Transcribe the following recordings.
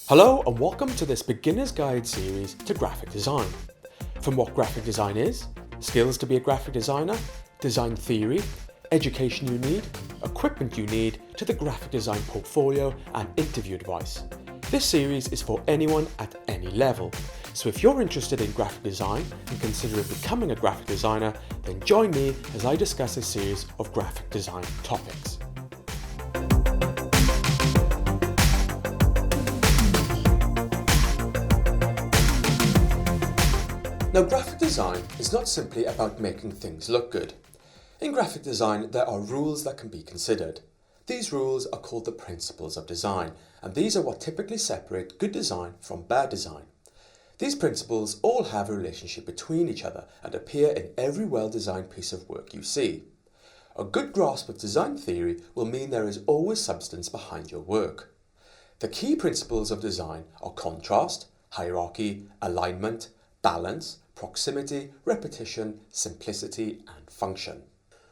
Hello and welcome to this beginner's guide series to graphic design. From what graphic design is, skills to be a graphic designer, design theory, education you need, equipment you need, to the graphic design portfolio and interview advice. This series is for anyone at any level, so if you're interested in graphic design and consider becoming a graphic designer, then join me as I discuss a series of graphic design topics. Now, graphic design is not simply about making things look good. In graphic design, there are rules that can be considered. These rules are called the principles of design, and these are what typically separate good design from bad design. These principles all have a relationship between each other and appear in every well-designed piece of work you see. A good grasp of design theory will mean there is always substance behind your work. The key principles of design are contrast, hierarchy, alignment, balance, proximity, repetition, simplicity, and function.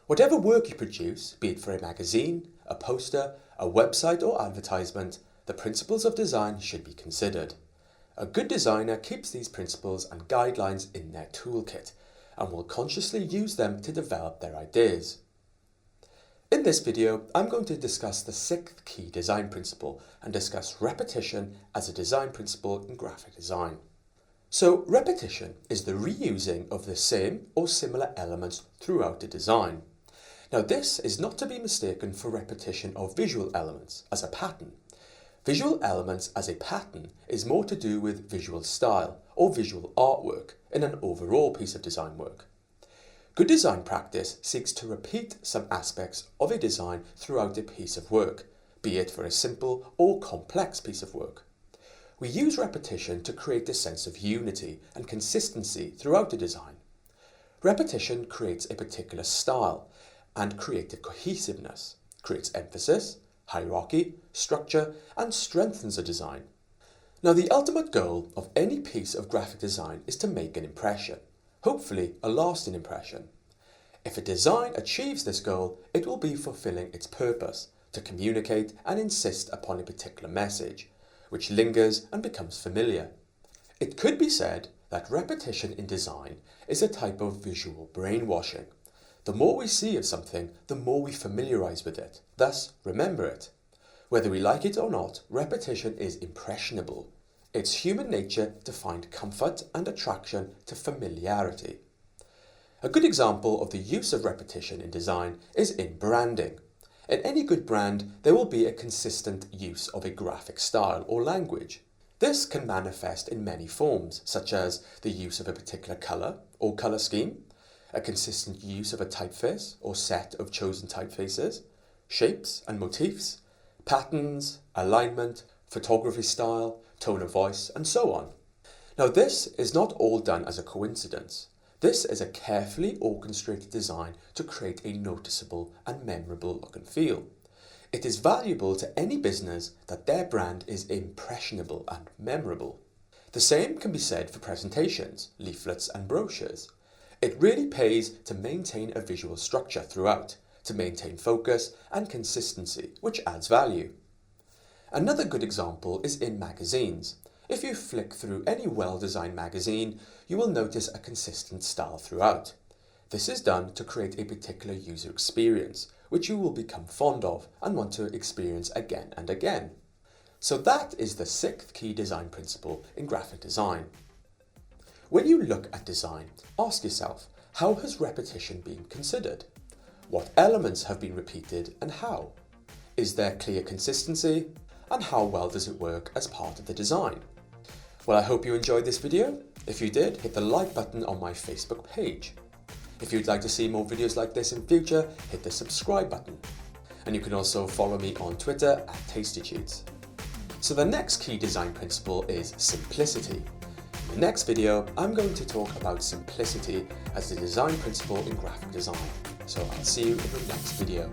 Whatever work you produce, be it for a magazine, a poster, a website or advertisement, the principles of design should be considered. A good designer keeps these principles and guidelines in their toolkit and will consciously use them to develop their ideas. In this video, I'm going to discuss the sixth key design principle and discuss repetition as a design principle in graphic design. So, repetition is the reusing of the same or similar elements throughout the design. Now, this is not to be mistaken for repetition of visual elements as a pattern. Visual elements as a pattern is more to do with visual style or visual artwork in an overall piece of design work. Good design practice seeks to repeat some aspects of a design throughout a piece of work, be it for a simple or complex piece of work. We use repetition to create a sense of unity and consistency throughout the design. Repetition creates a particular style and creative cohesiveness, creates emphasis, hierarchy, structure, and strengthens a design. Now, the ultimate goal of any piece of graphic design is to make an impression, hopefully a lasting impression. If a design achieves this goal, it will be fulfilling its purpose, to communicate and insist upon a particular message, which lingers and becomes familiar. It could be said that repetition in design is a type of visual brainwashing. The more we see of something, the more we familiarise with it, thus remember it. Whether we like it or not, repetition is impressionable. It's human nature to find comfort and attraction to familiarity. A good example of the use of repetition in design is in branding. In any good brand, there will be a consistent use of a graphic style or language. This can manifest in many forms, such as the use of a particular colour or colour scheme, a consistent use of a typeface or set of chosen typefaces, shapes and motifs, patterns, alignment, photography style, tone of voice, and so on. Now, this is not all done as a coincidence. This is a carefully orchestrated design to create a noticeable and memorable look and feel. It is valuable to any business that their brand is impressionable and memorable. The same can be said for presentations, leaflets and brochures. It really pays to maintain a visual structure throughout, to maintain focus and consistency, which adds value. Another good example is in magazines. If you flick through any well-designed magazine, you will notice a consistent style throughout. This is done to create a particular user experience, which you will become fond of and want to experience again and again. So that is the sixth key design principle in graphic design. When you look at design, ask yourself, how has repetition been considered? What elements have been repeated and how? Is there clear consistency? And how well does it work as part of the design? Well, I hope you enjoyed this video. If you did, hit the like button on my Facebook page. If you'd like to see more videos like this in future, hit the subscribe button. And you can also follow me on Twitter at Tastytudes. So the next key design principle is simplicity. In the next video, I'm going to talk about simplicity as the design principle in graphic design. So I'll see you in the next video.